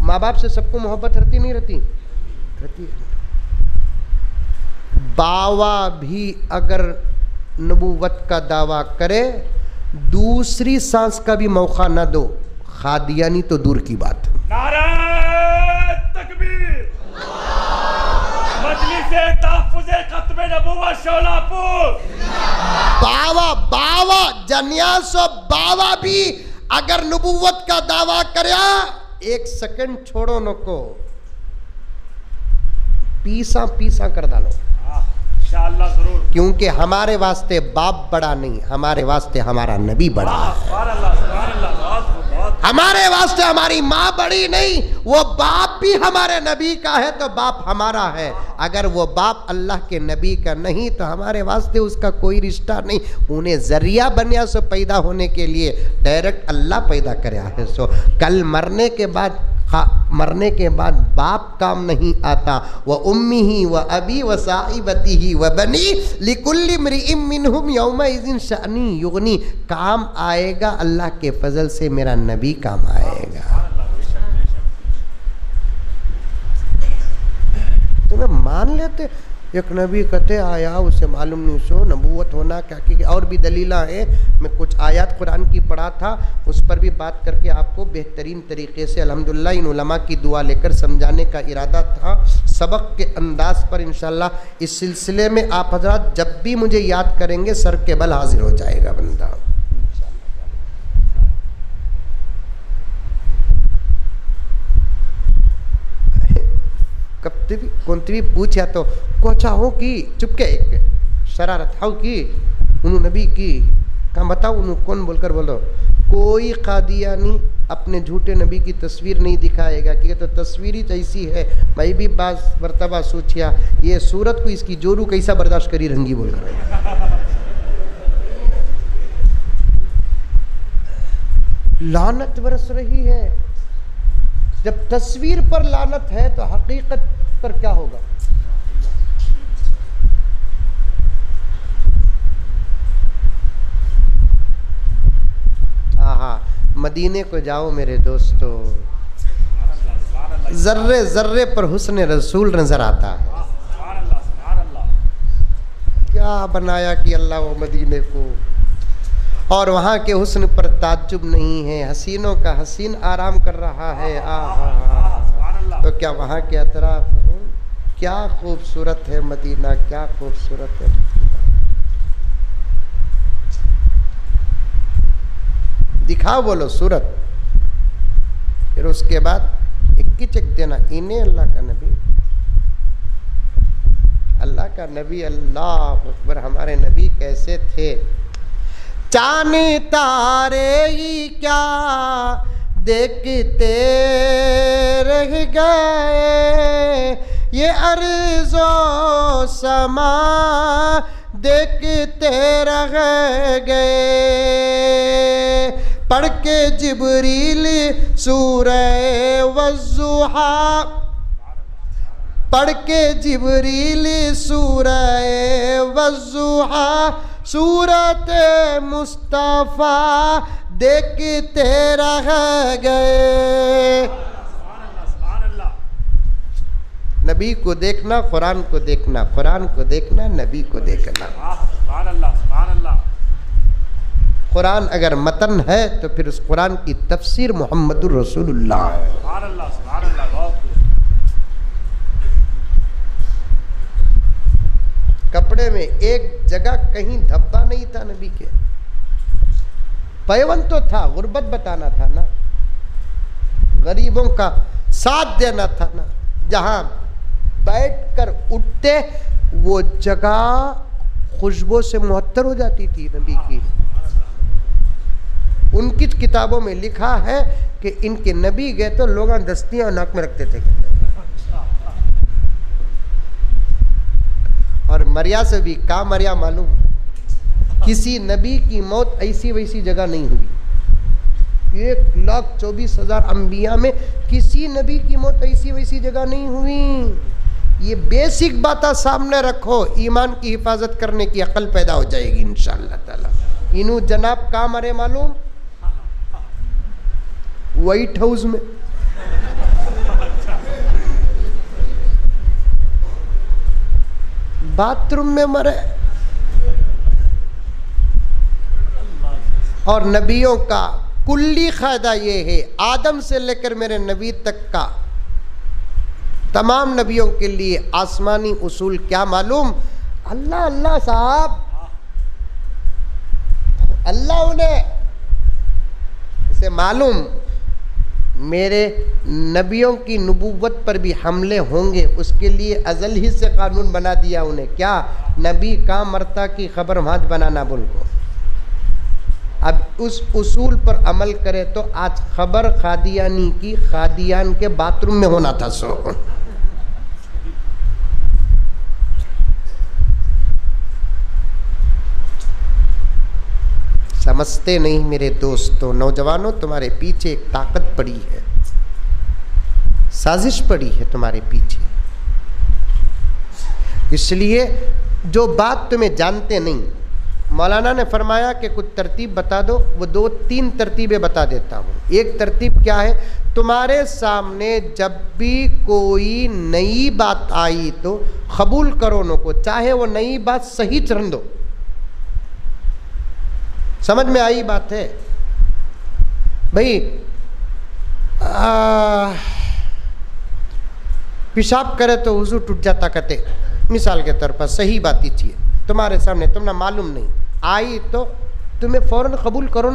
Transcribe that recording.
माँ बाप से सबको मोहब्बत रहती नहीं रहती? रहती है। बावा भी अगर नबूवत का दावा करे, दूसरी सांस का भी मौका न दो, खादियानी तो दूर की बात। नारे तकबीर, मजलिसे तहफ्फुज़े खत्मे नबूवत शोलापुर। बावा बावा जन्यासो बावा भी अगर नबूवत का दावा करे, एक सेकंड छोड़ो नको, पीसा पीसा कर डालो इंशाअल्लाह जरूर। क्योंकि हमारे वास्ते बाप बड़ा नहीं, हमारे वास्ते हमारा नबी बड़ा है। हमारे वास्ते हमारी माँ बड़ी नहीं, वो बाप भी हमारे नबी का है तो बाप हमारा है। अगर वो बाप अल्लाह के नबी का नहीं तो हमारे वास्ते उसका कोई रिश्ता नहीं। उन्हें जरिया बनिया सो पैदा होने के लिए डायरेक्ट अल्लाह पैदा कराया है। सो कल मरने के बाद बाप काम नहीं आता। व उम्मी ही व अबी व साहिबती ही व बनी लिकुल्ली मरिइम मिनहुम यौमइज़िन शअनी युगनी। काम आएगा अल्लाह के फजल से, मेरा नबी काम आएगा। तुम्हें मान लेते एक नबी कहते आया, उसे मालूम नहीं सो नबूवत होना क्या की और भी दलीला है। मैं कुछ आयत कुरान की पढ़ा था, उस पर भी बात करके आपको बेहतरीन तरीके से अल्हम्दुलिल्लाह इन उलमा की दुआ लेकर समझाने का इरादा था सबक के अंदाज पर। इंशाल्लाह इस सिलसिले में आप हजरात जब भी मुझे याद करेंगे सर के बल हाजिर हो जाएगा बंदा। कौन भी पूछा तो कोचा हो कि चुपके एक शरारत हो कि उन्होंने नबी की कहाँ बताओ उन्होंने कौन बोलकर बोलो। कोई कादियानी अपने झूठे नबी की तस्वीर नहीं दिखाएगा कि ये तो तस्वीर ही ऐसी है। मैं भी बास मरतबा सोचिया ये सूरत को इसकी जोरू कैसा बर्दाश्त करी रंगी बोलकर। लानत बरस रही है। जब तस्वीर पर लानत है तो हकीकत पर क्या होगा? आहा, मदीने को जाओ मेरे दोस्तों, जर्रे जर्रे पर हुस्न रसूल नजर आता है। क्या बनाया कि अल्लाह वो मदीने को, और वहाँ के हुस्न पर ताज्जुब नहीं है। हसीनों का हसीन आराम कर रहा है। आहा, तो क्या वहाँ के अतराफ क्या खूबसूरत है मदीना, क्या खूबसूरत है। दिखाओ बोलो सूरत। फिर उसके बाद इक्की चक देना इन्हें अल्लाह का नबी, अल्लाह का नबी। अल्लाह अकबर, हमारे नबी कैसे थे। चांद तारे ही क्या देखते रह गए, ये अर्ज़ो समा देखते रह गए। पढ़ के जिब्रील सूरह वज़्ज़ुहा, पढ़ के जिब्रील सूरह वज़्ज़ुहा, सूरत मुस्तफ़ा देखते रह गए। नबी को देखना, कुरान को देखना, कुरान को देखना, नबी को देखना। कुरान अगर मतन है तो फिर उस कुरान की तफसीर मुहम्मदुर रसूलुल्लाह है। कपड़े में एक जगह कहीं धब्बा नहीं था नबी के। पैवन तो था, गुर्बत बताना था ना, गरीबों का साथ देना था ना। जहां बैठकर उठते वो जगह खुशबू से मुअत्तर हो जाती थी नबी की। उनकी किताबों में लिखा है कि इनके नबी गए तो लोग दस्तियां नाक में रखते थे। और मरिया से भी का मरिया मालूम, किसी नबी की मौत ऐसी वैसी जगह नहीं हुई। 1,24,000 अंबिया में किसी नबी की मौत ऐसी वैसी जगह नहीं हुई। ये बेसिक बात सामने रखो, ईमान की हिफाजत करने की अकल पैदा हो जाएगी इंशाअल्लाह ताला। इनू जनाब का मरे मालूम, व्हाइट हाउस में। बाथरूम में मरे। और नबियों का कुल्ली क़ायदा ये है, आदम से लेकर मेरे नबी तक का तमाम नबियों के लिए आसमानी उसूल क्या मालूम? अल्लाह अल्लाह साहब, अल्लाह उन्हें इसे मालूम मेरे नबियों की नबूवत पर भी हमले होंगे, उसके लिए अज़ल ही से कानून बना दिया उन्हें। क्या? नबी का मरता की खबर वहाँ बनाना बोल को। अब उस उसूल पर अमल करे तो आज खबर खादियानी की खादियान के बाथरूम में होना था। सो समझते नहीं मेरे दोस्तों, नौजवानों, तुम्हारे पीछे एक ताकत पड़ी है, साजिश पड़ी है तुम्हारे पीछे। इसलिए जो बात तुम्हें जानते नहीं, मौलाना ने फरमाया कि कुछ तरतीब बता दो, वो 2-3 तरतीबें बता देता हूँ। एक तरतीब क्या है? तुम्हारे सामने जब भी कोई नई बात आई तो कबूल करो न को, चाहे वो नई बात सही चरण दो। समझ में आई बात है भाई? पेशाब करे तो वुज़ू टूट जाता कहते, मिसाल के तौर पर सही बात ही चाहिए तुम्हारे सामने, तुमने मालूम नहीं आई तो तुम्हें फ़ौरन कबूल करो न